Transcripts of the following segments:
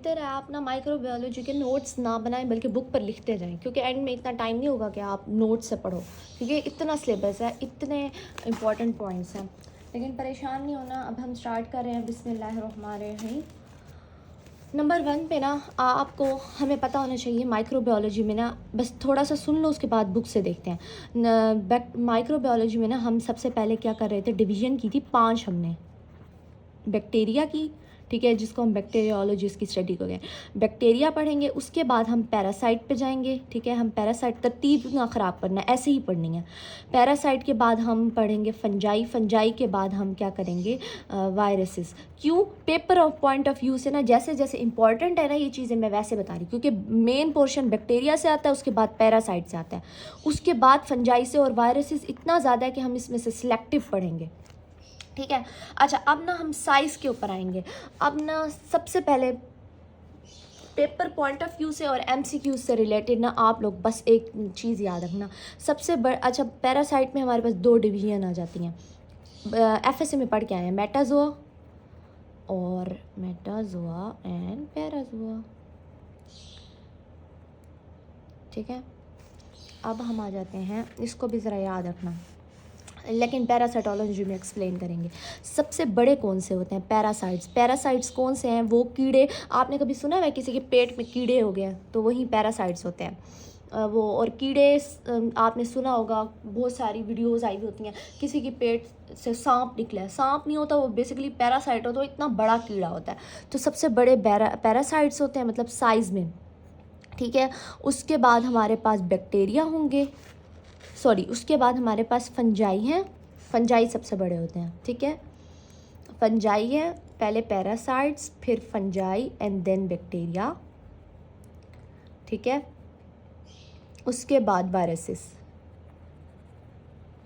बेहतर है आप ना माइक्रोबायोलॉजी के नोट्स ना बनाएं बल्कि बुक पर लिखते जाएं, क्योंकि एंड में इतना टाइम नहीं होगा कि आप नोट्स से पढ़ो, क्योंकि इतना सिलेबस है, इतने इंपॉर्टेंट पॉइंट्स हैं। लेकिन परेशान नहीं होना। अब हम स्टार्ट कर रहे हैं। बिस्मिल्लाहिर्रहमानिर्रहीम। नंबर 1 पे ना आपको हमें पता होना चाहिए माइक्रोबायोलॉजी में ना, बस थोड़ा सा सुन लो उसके बाद बुक से देखते हैं। माइक्रोबायोलॉजी में ना हम सबसे पहले क्या कर रहे थे, डिवीज़न की थी 5 हमने बैक्टीरिया की, ठीक है, जिसको हम बैक्टीरियोलॉजी की स्टडी को गए। बैक्टीरिया पढ़ेंगे, उसके बाद हम पैरासाइट पे जाएंगे, ठीक है। हम पैरासाइट तरतीब ना ख़राब करना, ऐसे ही पढ़नी है। पैरासाइट के बाद हम पढ़ेंगे फंजाई, फंजाई के बाद हम क्या करेंगे, वायरसेस। क्यों? Paper of point of view से ना जैसे जैसे इंपॉर्टेंट है ना ये चीज़ें मैं वैसे बता रही हूँ, क्योंकि मेन पोर्शन बैक्टीरिया से आता है, उसके बाद पैरासाइट से आता है, उसके बाद फंजाई से, और वायरसेस इतना ज़्यादा है कि हम इसमें से सिलेक्टिव पढ़ेंगे, ठीक है। अच्छा, अब ना हम साइज़ के ऊपर आएंगे। अब ना सबसे पहले पेपर पॉइंट ऑफ व्यू से और एमसीक्यू से रिलेटेड ना आप लोग बस एक चीज़ याद रखना। सबसे अच्छा, पैरासाइट में हमारे पास 2 डिवीजन आ जाती हैं। एफएसए में पढ़ के आए हैं, मेटाजोआ एंड पैराजोआ, ठीक है। अब हम आ जाते हैं, इसको भी ज़रा याद रखना, लेकिन पैरासाइटोलॉजी में एक्सप्लेन करेंगे। सबसे बड़े कौन से होते हैं? पैरासाइट्स। पैरासाइट्स कौन से हैं? वो कीड़े, आपने कभी सुना है किसी के पेट में कीड़े हो गए तो वही पैरासाइट्स होते हैं। वो और कीड़े, आपने सुना होगा, बहुत सारी वीडियोस आई होती हैं, किसी के पेट से सांप निकला है। सांप नहीं होता, वो बेसिकली पैरासाइट होता है, वो इतना बड़ा कीड़ा होता है। तो सबसे बड़े पैरासाइट्स होते हैं, मतलब साइज़ में, ठीक है। उसके बाद हमारे पास बैक्टीरिया होंगे, उसके बाद हमारे पास फंजाई हैं। फंजाई सबसे बड़े होते हैं, ठीक है। फंजाई है, पहले पैरासाइट्स, फिर फंजाई एंड देन बैक्टीरिया, ठीक है। उसके बाद वायरसेस,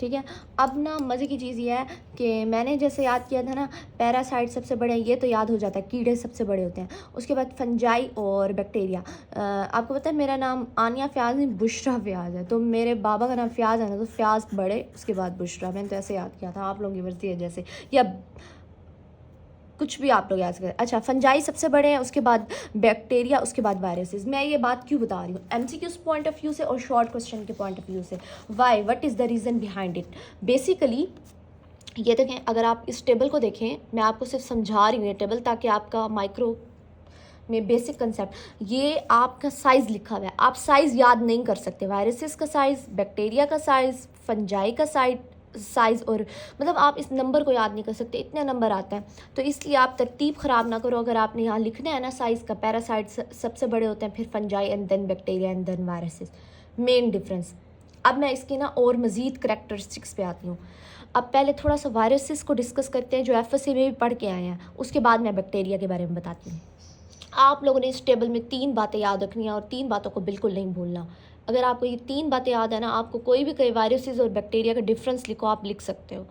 ठीक है। अब ना मज़े की चीज़ ये है कि मैंने जैसे याद किया था ना, पैरासाइट सबसे बड़े हैं, ये तो याद हो जाता है, कीड़े सबसे बड़े होते हैं। उसके बाद फंजाई और बैक्टीरिया। आपको पता है मेरा नाम आनिया फ़याज़ नहीं, बुशरा फ़याज़ है, तो मेरे बाबा का नाम फ़याज़ है ना, तो फ़याज़ बड़े, उसके बाद बुशरा। मैंने तो ऐसे याद किया था, आप लोगों की मर्ज़ी है जैसे, या कुछ भी आप लोग याद करें। अच्छा, फंजाई सबसे बड़े हैं, उसके बाद बैक्टीरिया, उसके बाद वायरसेस। मैं ये बात क्यों बता रही हूँ, एमसीक्यूज़ पॉइंट ऑफ व्यू से और शॉर्ट क्वेश्चन के पॉइंट ऑफ व्यू से। Why, what is the reason behind it. Basically ये देखें, अगर आप इस टेबल को देखें, मैं आपको सिर्फ समझा रही हूँ ये टेबल, ताकि आपका माइक्रो में बेसिक कंसेप्ट, ये आपका साइज़ लिखा हुआ है, आप साइज़ याद नहीं कर सकते। वायरसेस का साइज़, बैक्टीरिया का साइज़, फंजाई का साइज़, और मतलब आप इस नंबर को याद नहीं कर सकते, इतने नंबर आता है। तो इसलिए आप तरतीब ख़राब ना करो। अगर आपने यहाँ लिखना है ना साइज़ का, पैरासाइट सबसे बड़े होते हैं, फिर fungi and then bacteria and then viruses, main difference. अब मैं इसकी ना और मज़ीद करैक्टरिस्टिक्स पे आती हूँ। अब पहले थोड़ा सा वायरसेस को डिस्कस करते हैं, जो एफएसए में भी पढ़ के आए हैं, उसके बाद मैं बैक्टीरिया के बारे में बताती हूँ। आप लोगों ने इस टेबल में 3 बातें याद रखनी है, और 3 बातों को बिल्कुल नहीं भूलना। अगर आपको ये 3 बातें याद है ना, आपको कोई भी कई वायरसेस और बैक्टीरिया का डिफरेंस लिखो, आप लिख सकते हो,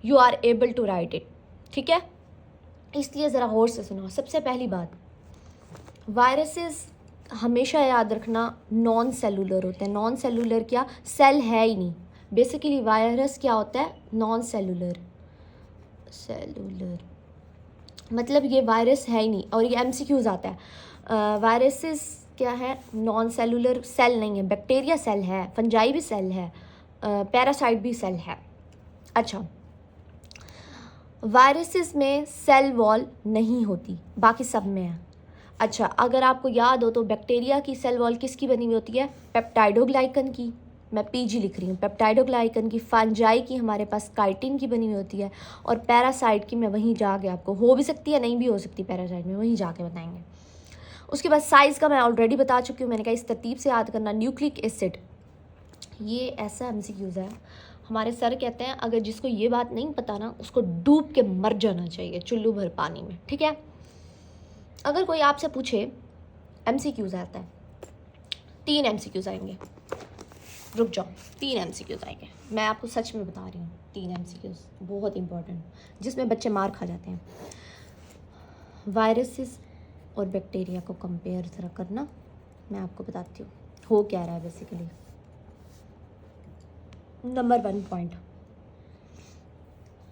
you are able to write it, ठीक है। इसलिए ज़रा गौर से सुनो। सबसे पहली बात, वायरसेस हमेशा याद रखना नॉन सेलुलर होते हैं। नॉन सेलुलर क्या, सेल है ही नहीं। बेसिकली वायरस क्या होता है, नॉन सेलुलर मतलब ये वायरस है ही नहीं, और ये एमसीक्यूज़ आता है। वायरसेस क्या है, नॉन सेलुलर, सेल नहीं है। बैक्टीरिया सेल है, फंजाई भी सेल है, पैरासाइट भी सेल है। अच्छा, वायरसेस में सेल वॉल नहीं होती, बाकी सब में है। अच्छा, अगर आपको याद हो तो बैक्टीरिया की सेल वॉल किसकी बनी हुई होती है, पेप्टाइडोग्लाइकन की, मैं पीजी लिख रही हूँ, पेप्टाइडोग्लाइकन की। फंजाई की हमारे पास काइटिन की बनी हुई होती है, और पैरासाइट की मैं वहीं जाके, आपको हो भी सकती है नहीं भी हो सकती पैरासाइट में, वहीं जाके बताएंगे। उसके बाद साइज़ का मैं ऑलरेडी बता चुकी हूँ, मैंने कहा इस तरतीब से याद करना। न्यूक्लिक एसिड, ये ऐसा एमसीक्यूज़ है, हमारे सर कहते हैं अगर जिसको ये बात नहीं पता ना, उसको डूब के मर जाना चाहिए चुल्लू भर पानी में, ठीक है। अगर कोई आपसे पूछे, एमसीक्यूज़ आता है, 3 एमसीक्यूज़ आएंगे, रुक जाओ, 3 एमसीक्यूज़ आएंगे, मैं आपको सच में बता रही हूँ, 3 एमसीक्यूज़ बहुत इंपॉर्टेंट, जिसमें बच्चे मार खा जाते हैं। वायरसेस और बैक्टीरिया को कंपेयर ज़रा करना, मैं आपको बताती हूँ हो क्या रहा है बेसिकली। नंबर 1 पॉइंट,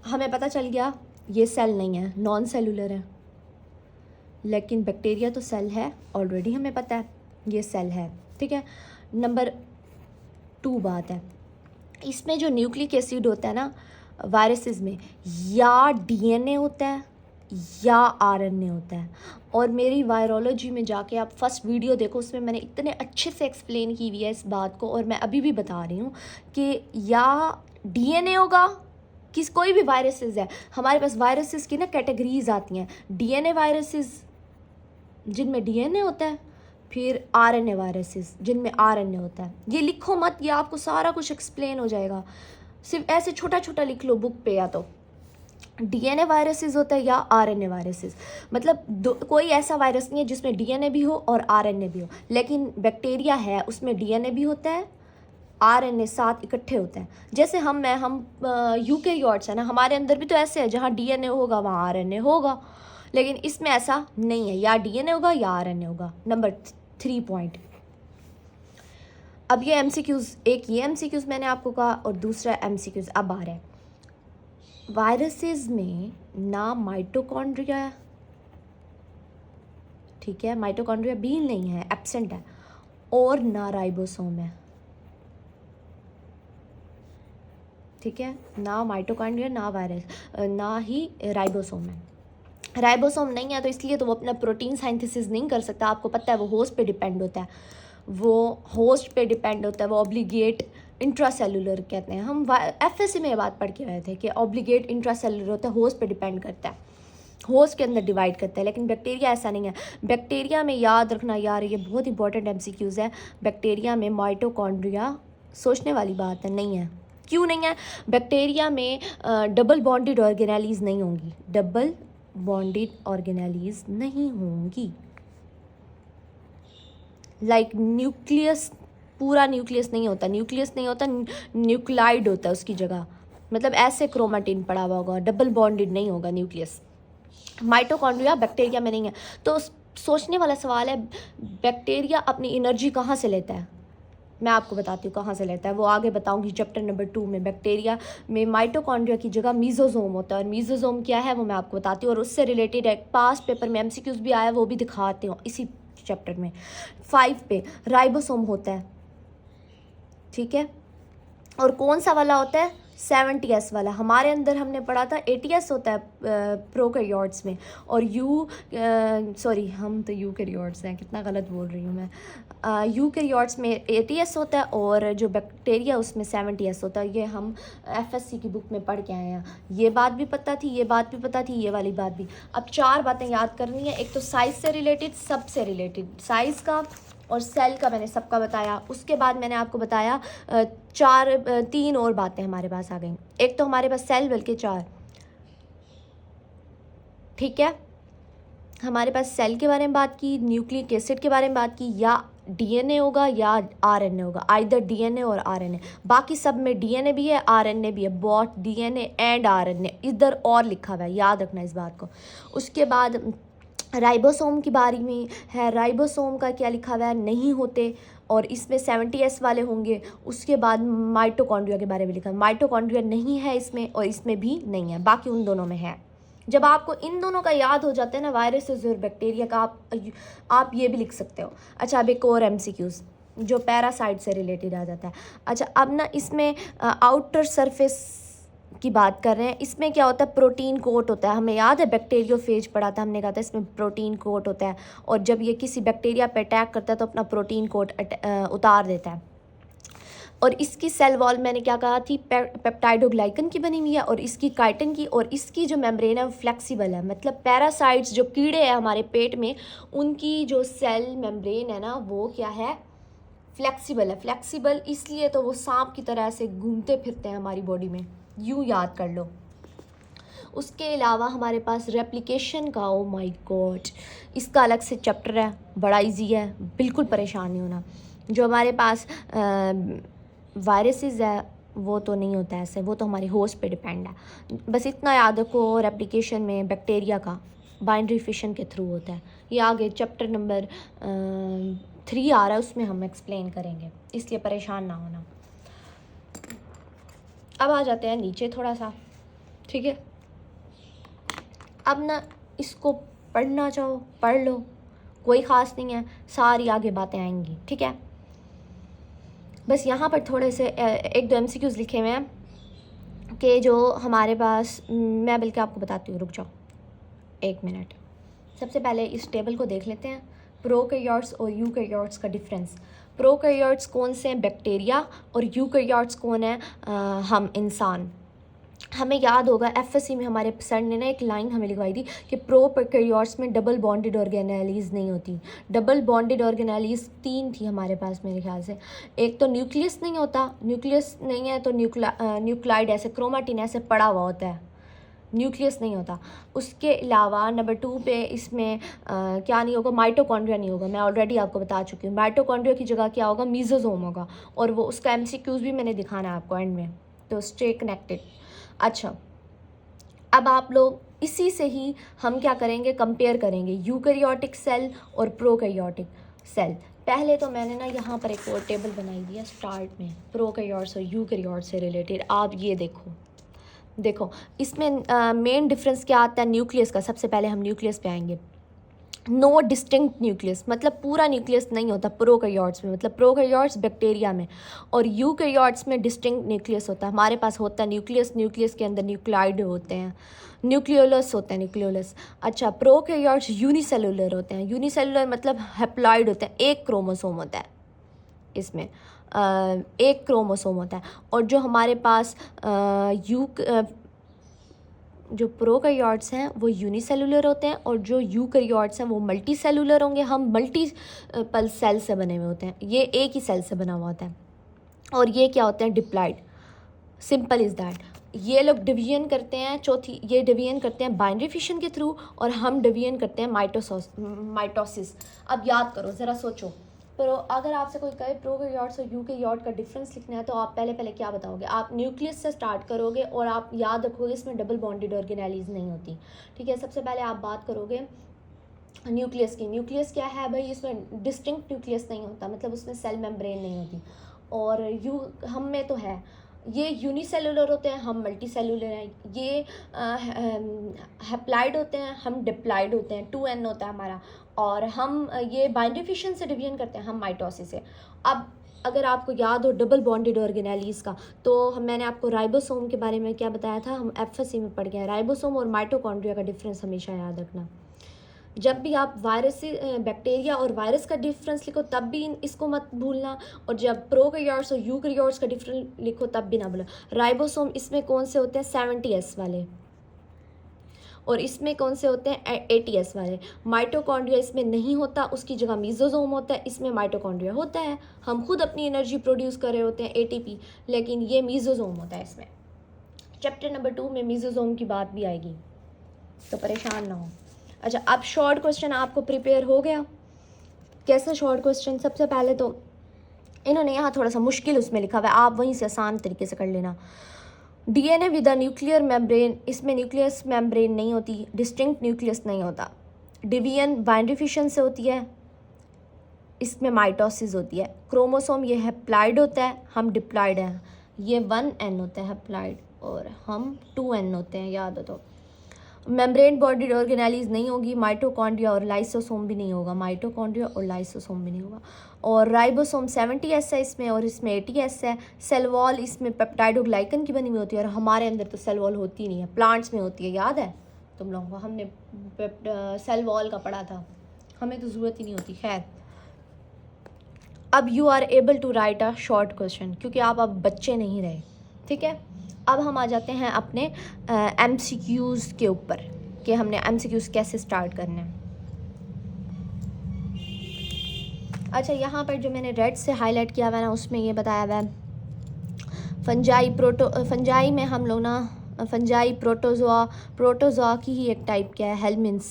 हमें पता चल गया ये सेल नहीं है, नॉन सेलुलर है। लेकिन बैक्टीरिया तो सेल है, ऑलरेडी हमें पता है ये सेल है, ठीक है। नंबर 2 बात है, इसमें जो न्यूक्लिक एसिड होता है ना वायरसेस में, या डीएनए होता है या आरएनए होता है। और मेरी वायरोलॉजी में जाके आप फर्स्ट वीडियो देखो, उसमें मैंने इतने अच्छे से एक्सप्लेन की हुई है इस बात को, और मैं अभी भी बता रही हूँ कि या डीएनए होगा, किस कोई भी वायरसेस है, हमारे पास वायरसेस की ना कैटेगरीज आती हैं, डीएनए वायरसेस जिनमें डीएनए होता है, फिर आरएनए वायरसेस जिनमें आरएनए होता है। ये लिखो मत, ये आपको सारा कुछ एक्सप्लेन हो जाएगा, सिर्फ ऐसे छोटा छोटा लिख लो बुक पे, या तो डीएनए वायरसेस होता है या आरएनए वायरसेस। मतलब कोई ऐसा वायरस नहीं है जिसमें डीएनए भी हो और आरएनए भी हो, लेकिन बैक्टीरिया है उसमें डीएनए भी होता है, आरएनए साथ इकट्ठे होते हैं। जैसे हम यूकेरियोट्स है ना, हमारे अंदर भी तो ऐसे है, जहाँ डीएनए होगा वहाँ आरएनए होगा, लेकिन इसमें ऐसा नहीं है, या डीएनए होगा या आरएनए होगा। Number 3 point. अब ये एमसीक्यूज, एक ये एमसीक्यूज मैंने आपको कहा, और दूसरा एमसीक्यूज अब आ रहा है। वायरसेस में ना माइटोकॉन्ड्रिया है, ठीक है, माइटोकॉन्ड्रिया भी नहीं है, एब्सेंट है, और ना राइबोसोम है, ठीक है, ना माइटोकॉन्ड्रिया ना वायरस, ना ही राइबोसोम है। राइबोसोम नहीं है तो इसलिए तो वो अपना प्रोटीन सिंथेसिस नहीं कर सकता। आपको पता है वो होस्ट पे डिपेंड होता है, वो ऑब्लिगेट इंट्रासेलुलर कहते हैं। हम एफएससी में ये बात पढ़ के आए थे कि ऑब्लिगेट इंट्रासेलुलर होता है, होस्ट पे डिपेंड करता है, होस्ट के अंदर डिवाइड करता है। लेकिन बैक्टीरिया ऐसा नहीं है। बैक्टीरिया में याद रखना यार, ये बहुत इंपॉर्टेंट एमसीक्यूज़ है, बैक्टीरिया में माइटोकॉन्ड्रिया सोचने वाली बात है, नहीं है। क्यों नहीं है? बैक्टीरिया में डबल बॉन्डेड ऑर्गेनेलीज नहीं होंगी, डबल बॉन्डेड ऑर्गेनेलीज नहीं होंगी। लाइक न्यूक्लियस, पूरा न्यूक्लियस नहीं होता, न्यूक्लाइड होता है उसकी जगह, मतलब ऐसे क्रोमेटिन पड़ा हुआ होगा, डबल बॉन्डेड नहीं होगा न्यूक्लियस। माइटोकॉन्ड्रिया बैक्टीरिया में नहीं है। तो सोचने वाला सवाल है, बैक्टीरिया अपनी एनर्जी कहाँ से लेता है? मैं आपको बताती हूँ कहाँ से लेता है, वो आगे बताऊँगी चैप्टर नंबर 2 में। बैक्टीरिया में माइटोकॉन्ड्रिया की जगह मीजोजोम होता है, और मीजोजोम क्या है वो मैं आपको बताती हूँ, और उससे रिलेटेड एक पास्ट पेपर में एमसीक्यूज भी आया, वो भी दिखाती हूँ इसी चैप्टर में। 5 पे राइबोसोम होता है, ठीक है, और कौन सा वाला होता है? 70S वाला। हमारे अंदर हमने पढ़ा था 80S होता है प्रोकैरियोट्स में, और हम तो यूकैरियोट्स हैं, कितना गलत बोल रही हूँ मैं। यूकैरियोट्स में 80S होता है, और जो बैक्टीरिया उसमें 70S होता है। ये हम एफएससी की बुक में पढ़ के आए हैं। ये बात भी पता थी, ये बात भी पता थी, ये वाली बात भी। अब 4 बातें याद करनी है। एक तो साइज़ से रिलेटेड, सबसे रिलेटेड, साइज़ का और सेल का मैंने सबका बताया। उसके बाद मैंने आपको बताया 3 और बातें हमारे पास आ गई। एक तो हमारे पास सेल, बल्कि 4, ठीक है। हमारे पास सेल के बारे में बात की, न्यूक्लिक एसिड के बारे में बात की, या डीएनए होगा या आरएनए होगा, आइदर डीएनए और आरएनए। बाकी सब में डीएनए भी है, आरएनए भी है, बोथ डीएनए एंड आरएनए, इधर और लिखा हुआ है, याद रखना इस बात को। उसके बाद राइबोसोम की बारी में है, राइबोसोम का क्या लिखा हुआ है? नहीं होते, और इसमें 70S वाले होंगे। उसके बाद माइटोकॉन्ड्रिया के बारे में लिखा है, माइटोकॉन्ड्रिया नहीं है इसमें, और इसमें भी नहीं है, बाकी उन दोनों में है। जब आपको इन दोनों का याद हो जाता है ना, वायरसेस और बैक्टीरिया का, आप ये भी लिख सकते हो। अच्छा, अब एक और एमसीक्यूज़ जो पैरासाइट से रिलेटेड आ जाता है। अच्छा, अब ना इसमें आउटर सरफेस की बात कर रहे हैं। इसमें क्या होता है? प्रोटीन कोट होता है। हमें याद है बैक्टीरियोफेज पढ़ा था, हमने कहा था इसमें प्रोटीन कोट होता है, और जब ये किसी बैक्टीरिया पे अटैक करता है तो अपना प्रोटीन कोट उतार देता है। और इसकी सेल वॉल मैंने क्या कहा थी? पेप्टाइडोग्लाइकन की बनी हुई है, और इसकी काइटिन की, और इसकी जो मेम्ब्रेन है वो फ्लेक्सिबल है। मतलब पैरासाइट्स जो कीड़े हैं हमारे पेट में, उनकी जो सेल मेम्ब्रेन है ना, वो क्या है? फ्लेक्सिबल है। फ्लेक्सिबल इसलिए तो वो सांप की तरह से घूमते फिरते हैं हमारी बॉडी में, यूँ याद कर लो। उसके अलावा हमारे पास रेप्लिकेशन का, ओ माय गॉड, इसका अलग से चैप्टर है, बड़ा इजी है, बिल्कुल परेशान नहीं होना। जो हमारे पास वायरसेस है वो तो नहीं होता ऐसे, वो तो हमारी होस्ट पे डिपेंड है। बस इतना याद रखो, रेप्लिकेशन में बैक्टीरिया का बाइनरी फिशन के थ्रू होता है। ये आगे चैप्टर नंबर 3 आ रहा है, उसमें हम एक्सप्लेन करेंगे, इसलिए परेशान ना होना। अब आ जाते हैं नीचे थोड़ा सा, ठीक है। अब ना इसको पढ़ना चाहो पढ़ लो, कोई ख़ास नहीं है, सारी आगे बातें आएंगी, ठीक है। बस यहाँ पर थोड़े से एक दो MCQs लिखे हुए हैं कि जो हमारे पास, मैं बल्कि आपको बताती हूँ, रुक जाओ 1 मिनट। सबसे पहले इस टेबल को देख लेते हैं, प्रोकैरियोट्स और यूकैरियोट्स का डिफरेंस। प्रोकैरियोट्स कौन से हैं? बैक्टीरिया। और यूकैरियोट्स कौन है? हम इंसान। हमें याद होगा FSC में हमारे सर ने ना एक लाइन हमें लिखवाई थी कि प्रोकैरियोट्स में डबल बॉन्डेड ऑर्गेनेलीज नहीं होती। डबल बॉन्डेड ऑर्गेनेलीज 3 थी हमारे पास मेरे ख्याल से। एक तो न्यूक्लियस नहीं होता, न्यूक्लियस नहीं है तो न्यूक्लाइड ऐसे क्रोमाटिन ऐसे पड़ा हुआ होता है, न्यूक्लियस नहीं होता। उसके अलावा नंबर 2 पे इसमें क्या नहीं होगा? माइटोकॉन्ड्रिया नहीं होगा। मैं ऑलरेडी आपको बता चुकी हूँ, माइटोकॉन्ड्रिया की जगह क्या होगा? मीजोसोम होगा। और वो उसका MCQs भी मैंने दिखाना है आपको एंड में, तो स्टे कनेक्टेड। अच्छा, अब आप लोग इसी से ही हम क्या करेंगे? कंपेयर करेंगे यूकैरियोटिक सेल और प्रोकैरियोटिक सेल। पहले तो मैंने ना यहाँ पर एक और टेबल बनाई दी है स्टार्ट में, प्रोकैरियोट्स और यूकैरियोट्स से रिलेटेड। आप ये देखो इसमें मेन डिफरेंस क्या आता है न्यूक्लियस का। सबसे पहले हम न्यूक्लियस पे आएंगे। नो डिस्टिंक्ट न्यूक्लियस, मतलब पूरा न्यूक्लियस नहीं होता प्रोकैरियोट्स में, मतलब प्रोकैरियोट्स बैक्टीरिया में, और यूकैरियोट्स में डिस्टिंक्ट न्यूक्लियस होता है। हमारे पास होता है न्यूक्लियस, न्यूक्लियस के अंदर न्यूक्लाइड होते हैं, न्यूक्लियोलस होते हैं, न्यूक्लियोलस। अच्छा, प्रोकैरियोट्स यूनिसेलुलर होते हैं। यूनिसेलुलर मतलब हैप्लॉइड होते हैं, एक क्रोमोसोम होता है इसमें, एक क्रोमोसोम होता है। और जो हमारे पास जो प्रोकैरियोट्स हैं वो यूनिसेलुलर होते हैं, और जो यूकैरियोट्स हैं वो मल्टी सेलुलर होंगे। हम मल्टी पल सेल से बने हुए होते हैं, ये एक ही सेल से बना हुआ होता है। और ये क्या होते हैं? डिप्लॉइड। Simple is that. ये लोग डिवीजन करते हैं, चौथी ये डिवीजन करते हैं बाइनरी फिशन के थ्रू, और हम डिवीजन करते हैं माइटोसिस। अब याद करो ज़रा, सोचो। पर अगर आपसे कोई कहे प्रोकैरियोट्स और यूकैरियोट का डिफरेंस लिखना है तो आप पहले क्या बताओगे? आप न्यूक्लियस से स्टार्ट करोगे और आप याद रखोगे इसमें डबल बॉन्डेड ऑर्गेनेलीज नहीं होती, ठीक है। सबसे पहले आप बात करोगे न्यूक्लियस की। न्यूक्लियस क्या है भाई? इसमें डिस्टिंक्ट न्यूक्लियस नहीं होता, मतलब उसमें सेल मेम्ब्रेन नहीं होती। और हम में तो है, ये यूनिसेलुलर होते हैं, हम मल्टी सेलुलर हैं। ये हैप्लाइड होते हैं, हम डिप्लाइड होते हैं, 2N होता है हमारा। और हम ये बाइनरी फिशन से डिवीजन करते हैं, हम माइटोसिस से। अब अगर आपको याद हो डबल बॉन्डेड ऑर्गेनेलीज का, तो मैंने आपको राइबोसोम के बारे में क्या बताया था? हम FSC में पढ़ गए हैं। राइबोसोम और माइटोकॉन्ड्रिया का डिफरेंस हमेशा याद रखना। जब भी आप वायरस से बैक्टीरिया और वायरस का डिफरेंस लिखो तब भी इसको मत भूलना, और जब प्रोकैरियोट्स और यूकैरियोट्स का डिफरेंस लिखो तब भी ना भूलना। राइबोसोम इसमें कौन से होते हैं? 70S वाले, और इसमें कौन से होते हैं? 80S वाले। माइटोकॉन्ड्रिया इसमें नहीं होता, उसकी जगह मीजोसोम होता है। इसमें माइटोकॉन्ड्रिया होता है, हम खुद अपनी एनर्जी प्रोड्यूस कर रहे होते हैं ATP, लेकिन ये मीजोसोम होता है इसमें। चैप्टर नंबर 2 में मीजोसोम की बात भी आएगी, तो परेशान ना हो। अच्छा, अब शॉर्ट क्वेश्चन आपको प्रिपेयर हो गया? कैसा शॉर्ट क्वेश्चन? सबसे पहले तो इन्होंने यहाँ थोड़ा सा मुश्किल उसमें लिखा हुआ है, आप वहीं से आसान तरीके से कर लेना। DNA with a nuclear membrane, इसमें न्यूक्लियस मेम्ब्रेन नहीं होती, डिस्टिंक्ट न्यूक्लियस नहीं होता। डिवीजन बाइनरी फिशन से होती है, इसमें माइटोसिस होती है। क्रोमोसोम ये हैप्लॉइड होता है, हम डिप्लॉइड हैं। ये 1N होता है हैप्लॉइड, और हम 2N होते हैं, याद हो तो। मेम्ब्रेन बॉन्डेड ऑर्गेनेलीज नहीं होगी, माइटोकॉन्ड्रिया और लाइसोसोम भी नहीं होगा, माइटोकॉन्ड्रिया और लाइसोसोम भी नहीं होगा। और राइबोसोम 70S है इसमें, और इसमें 80S है। सेल वॉल इसमें पेप्टाइडोग्लाइकन की बनी हुई होती है, और हमारे अंदर तो सेल वॉल होती नहीं है, प्लांट्स में होती है। याद है तुम लोगों को? हमने सेल वॉल का पढ़ा था, हमें तो ज़रूरत ही नहीं होती। खैर, अब you are able to write a short question, क्योंकि आप अब बच्चे नहीं रहे, ठीक है। अब हम आ जाते हैं अपने MCQs के ऊपर, कि हमने MCQs कैसे स्टार्ट करने हैं। अच्छा, यहाँ पर जो मैंने रेड से हाईलाइट किया हुआ है ना, उसमें ये बताया हुआ है फंजाई में हम लोग ना, फंजाई प्रोटोजोआ की ही एक टाइप क्या है, helminths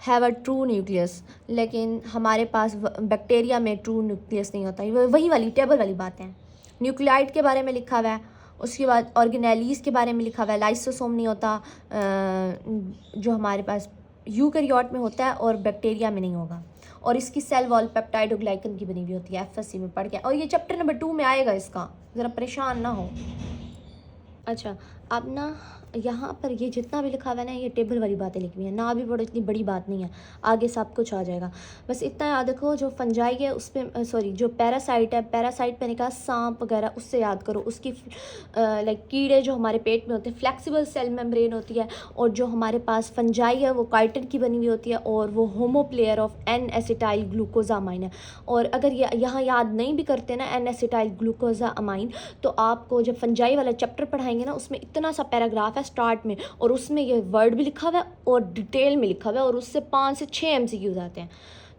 have a true nucleus, लेकिन हमारे पास बैक्टीरिया में ट्रू न्यूक्लियस नहीं होता। वही वाली टेबल वाली बातें हैं। न्यूक्लियाइड के बारे में लिखा हुआ है, उसके बाद ऑर्गेनेलीज के बारे में लिखा हुआ है, लाइसोसोम नहीं होता जो हमारे पास यूकैरियोट में होता है, और बैक्टीरिया में नहीं होगा। और इसकी सेल वॉल पेप्टाइडोग्लाइकन की बनी हुई होती है, FSC में पढ़ के, और ये चैप्टर नंबर 2 में आएगा इसका, ज़रा परेशान ना हो। अच्छा, अब ना यहाँ पर ये जितना भी लिखा हुआ है ना, ये टेबल वाली बातें लिखी हुई हैं, ना भी बड़ो इतनी बड़ी बात नहीं है, आगे सब कुछ आ जाएगा। बस इतना याद रखो, जो फंजाई है उस पर सॉरी जो पैरासाइट है, पैरासाइट मैंने कहा सांप वगैरह, उससे याद करो। उसकी लाइक कीड़े जो हमारे पेट में होते हैं, फ्लेक्सिबल सेल मेम्ब्रेन होती है, और जो हमारे पास फंजाई है वो काइटिन की बनी हुई होती है, और वो होमोप्लेयर ऑफ एन एसिटाइल ग्लूकोजामाइन है। और अगर यहाँ याद नहीं भी करते ना एन एसिटाइल ग्लूकोजामाइन, तो आपको जब फंजाई वाला चैप्टर पढ़ाएंगे ना, उसमें इतना सा पैराग्राफ है स्टार्ट में, और उसमें ये वर्ड भी लिखा हुआ है और डिटेल में लिखा हुआ है, और उससे 5 से 6 MCQs आते हैं।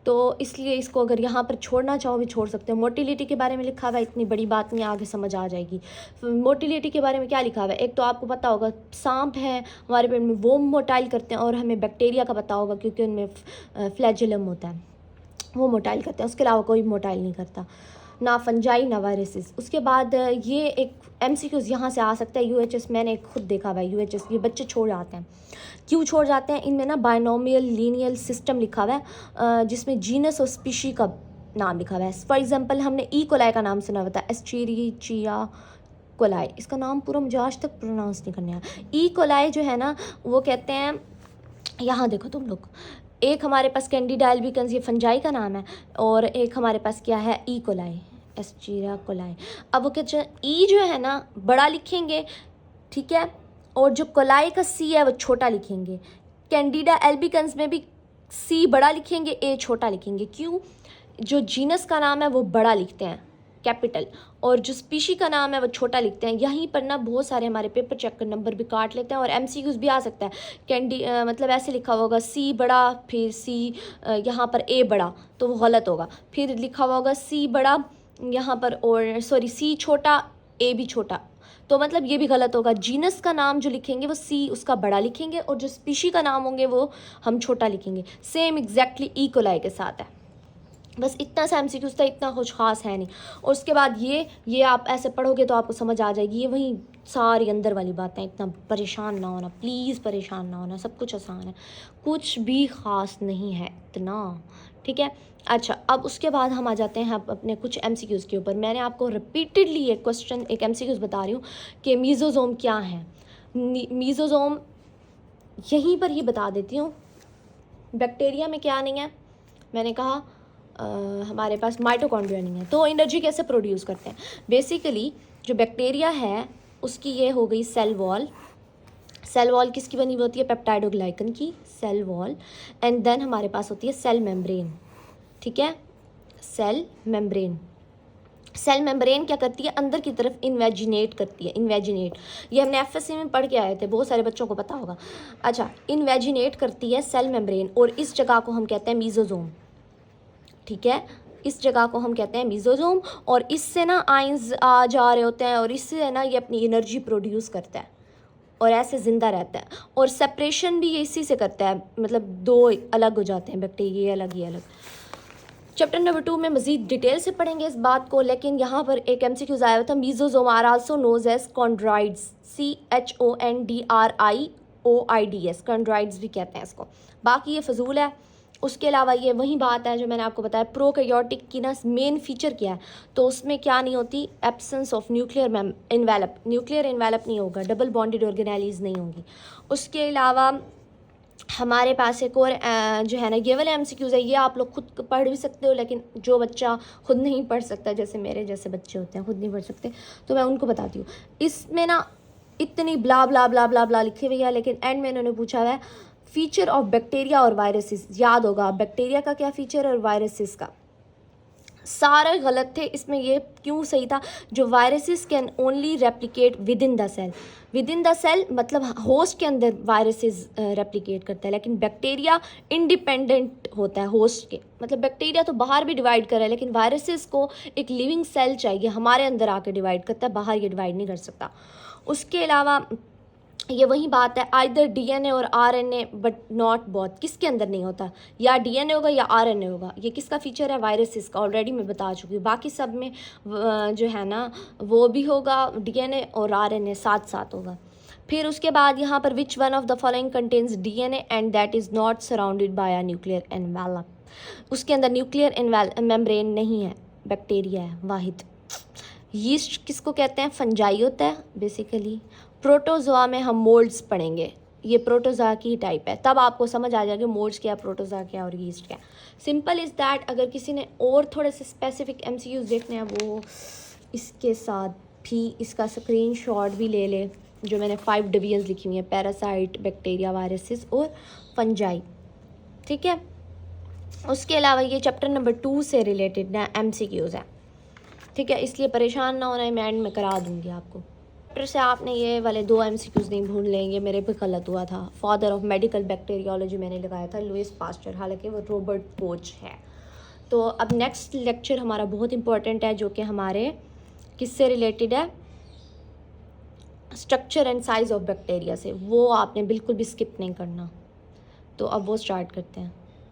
तो इसलिए इसको अगर यहाँ पर छोड़ना चाहो भी छोड़ सकते हो। मोटिलिटी के बारे में लिखा हुआ है, इतनी बड़ी बात नहीं, आगे समझ आ जाएगी। मोटिलिटी के बारे में क्या लिखा हुआ है, एक तो आपको पता होगा सांप है हमारे पेट में, वो मोटाइल करते हैं, और हमें बैक्टीरिया का पता होगा क्योंकि उनमें फ्लैजेलम होता है, वो मोटाइल करते हैं। उसके अलावा कोई मोटाइल नहीं करता, ना फंजाई ना वायरसेस। उसके बाद ये एक MCQs यहाँ से आ सकता है। UHS मैंने खुद देखा हुआ है, UHS ये बच्चे छोड़ जाते हैं। क्यों छोड़ जाते हैं? इनमें ना बायनोमियल लीनियल सिस्टम लिखा हुआ है, जिसमें जीनस और स्पीशी का नाम लिखा हुआ है। फॉर एग्जांपल हमने ई कोलाई का नाम सुना हुआ था, एस्चेरिचिया कोलाई, इसका नाम पूरा मुझे आज तक प्रोनाउंस नहीं करने आया। ई कोलाई जो है ना, वो कहते हैं, यहाँ देखो तुम लोग, एक हमारे पास कैंडिडा एल्बिकन्स, ये फंजाई का नाम है, और एक हमारे पास क्या है, ई कोलाई, एस्चेरिचिया कोलाई। अब वो कहते हैं ई जो है ना बड़ा लिखेंगे, ठीक है, और जो कोलाई का सी है वो छोटा लिखेंगे। कैंडिडा एल्बिकन्स में भी सी बड़ा लिखेंगे, ए छोटा लिखेंगे। क्यों? जो जीनस का नाम है वो बड़ा लिखते हैं, कैपिटल, और जो स्पीशी का नाम है वो छोटा लिखते हैं। यहीं पर ना बहुत सारे हमारे पेपर चेक कर नंबर भी काट लेते हैं, और MCQs भी आ सकता है। मतलब ऐसे लिखा होगा सी बड़ा, फिर सी यहाँ पर ए बड़ा, तो वो गलत होगा। फिर लिखा हुआ होगा सी बड़ा यहाँ पर, और सॉरी सी छोटा, ए भी छोटा, तो मतलब ये भी गलत होगा। जीनस का नाम जो लिखेंगे वो सी उसका बड़ा लिखेंगे, और जो स्पीशी का नाम होंगे वो हम छोटा लिखेंगे। सेम एग्जैक्टली ई कोलाई के साथ है। बस इतना सा MCQs था, इतना कुछ खास है नहीं। और उसके बाद ये आप ऐसे पढ़ोगे तो आपको समझ आ जाएगी। ये वही सारी अंदर वाली बातें, इतना परेशान ना होना प्लीज़, परेशान ना होना, सब कुछ आसान है, कुछ भी ख़ास नहीं है इतना, ठीक है। अच्छा, अब उसके बाद हम आ जाते हैं अपने कुछ MCQs के ऊपर। मैंने आपको रिपीटेडली एक क्वेश्चन, एक MCQs बता रही हूँ कि मीज़ोज़ोम क्या है। मीज़ोज़ोम यहीं पर ही बता देती हूँ। बैक्टीरिया में क्या नहीं है, मैंने कहा हमारे पास माइटोकॉन्ड्रिया नहीं है। तो एनर्जी कैसे प्रोड्यूस करते हैं? बेसिकली जो बैक्टीरिया है उसकी ये हो गई सेल वॉल। सेल वॉल किसकी बनी हुई होती है? पेप्टाइडोग्लाइकन की सेल वॉल। एंड देन हमारे पास होती है सेल मेम्ब्रेन, ठीक है, सेल मेम्ब्रेन। सेल मेम्ब्रेन क्या करती है? अंदर की तरफ इन्वेजिनेट करती है। इन्वेजिनेट, ये हमने FSC में पढ़ के आए थे, बहुत सारे बच्चों को पता होगा। अच्छा, इन्वेजिनेट करती है सेल मेम्ब्रेन, और इस जगह को हम कहते हैं मीज़ोज़ोम, ठीक है, इस जगह को हम कहते हैं मीज़ोज़ोम। और इससे ना आइंस आ जा रहे होते हैं, और इससे ना ये अपनी एनर्जी प्रोड्यूस करता है, और ऐसे ज़िंदा रहता है। और सेपरेशन भी ये इसी से करता है, मतलब दो अलग हो जाते हैं बैक्टीरिया, ये अलग ये अलग। चैप्टर नंबर 2 में मज़ीद डिटेल से पढ़ेंगे इस बात को, लेकिन यहाँ पर एक MCQs आया हुआ था। मीज़ोज़ोम are also knows as कॉन्ड्राइड्स, CHONDRIOIDS, कॉन्ड्राइड्स भी कहते हैं इसको। बाकी ये फजूल है। उसके अलावा ये वही बात है जो मैंने आपको बताया, प्रोकैरियोटिक की ना मेन फीचर क्या है, तो उसमें क्या नहीं होती, absence of nuclear envelope, nuclear envelope नहीं होगा, डबल बॉन्डेड ऑर्गेनेलीज नहीं होंगी। उसके अलावा हमारे पास एक और जो है ना, ये वाले MCQs है, ये आप लोग खुद पढ़ भी सकते हो, लेकिन जो बच्चा खुद नहीं पढ़ सकता, जैसे मेरे जैसे बच्चे होते हैं खुद नहीं पढ़ सकते, तो मैं उनको बताती हूँ। इसमें ना इतनी ब्ला ब्ला ब्ला ब्ला ब्ला लिखी हुई है, लेकिन एंड में इन्होंने पूछा हुआ है फीचर ऑफ बैक्टीरिया और वायरसेस। याद होगा बैक्टीरिया का क्या फीचर और वायरसेस का, सारे गलत थे। इसमें ये क्यों सही था? जो viruses can only replicate within the cell, within the cell मतलब होस्ट के अंदर वायरसेस रेप्लिकेट करता है, लेकिन बैक्टीरिया इंडिपेंडेंट होता है होस्ट के। मतलब बैक्टीरिया तो बाहर भी डिवाइड कर रहा है, लेकिन वायरसेस को एक लिविंग सेल चाहिए, हमारे अंदर आके डिवाइड करता है, बाहर ये डिवाइड नहीं कर सकता। उसके अलावा ये वही बात है, आइदर DNA और RNA बट नॉट बोथ, किसके अंदर नहीं होता, या DNA होगा या RNA होगा। ये किसका फीचर है? वायरसेस का, ऑलरेडी मैं बता चुकी हूँ। बाकी सब में जो है ना वो भी होगा, DNA और RNA साथ साथ होगा। फिर उसके बाद यहाँ पर which one of the following contains DNA and that is not surrounded by a nuclear envelope. उसके अंदर न्यूक्लियर मेम्ब्रेन नहीं है, बैक्टीरिया है वाहिद। यीस्ट किसको कहते हैं? फंजाई होता है बेसिकली। प्रोटोजोआ में हम मोल्ड्स पढ़ेंगे, ये प्रोटोजोआ की टाइप है, तब आपको समझ आ जाएगा मोल्ड्स क्या, प्रोटोजोआ क्या और यीस्ट क्या। Simple is that. अगर किसी ने और थोड़े से स्पेसिफिक MCQs देखने हैं वो इसके साथ भी इसका स्क्रीनशॉट भी ले ले, जो मैंने 5 डिवीजन्स लिखी हुई हैं, पैरासाइट, बैक्टीरिया, वायरसेस और फंजाई, ठीक है। उसके अलावा ये चैप्टर नंबर 2 से रिलेटेड ना MCQs है, ठीक है, इसलिए परेशान ना होना है, मैं एंड में करा दूँगी आपको। चैप्टर से आपने ये वाले 2 MCQs नहीं भूल लेंगे, मेरे पे गलत हुआ था। फादर ऑफ मेडिकल बैक्टीरियोलॉजी मैंने लगाया था लुइस पास्चर, हालांकि वो रॉबर्ट कोच है। तो अब नेक्स्ट लेक्चर हमारा बहुत इंपॉर्टेंट है, जो कि हमारे किससे रिलेटेड है, structure and size of bacteria से। वो आपने बिल्कुल भी स्किप नहीं करना। तो अब वो स्टार्ट करते हैं।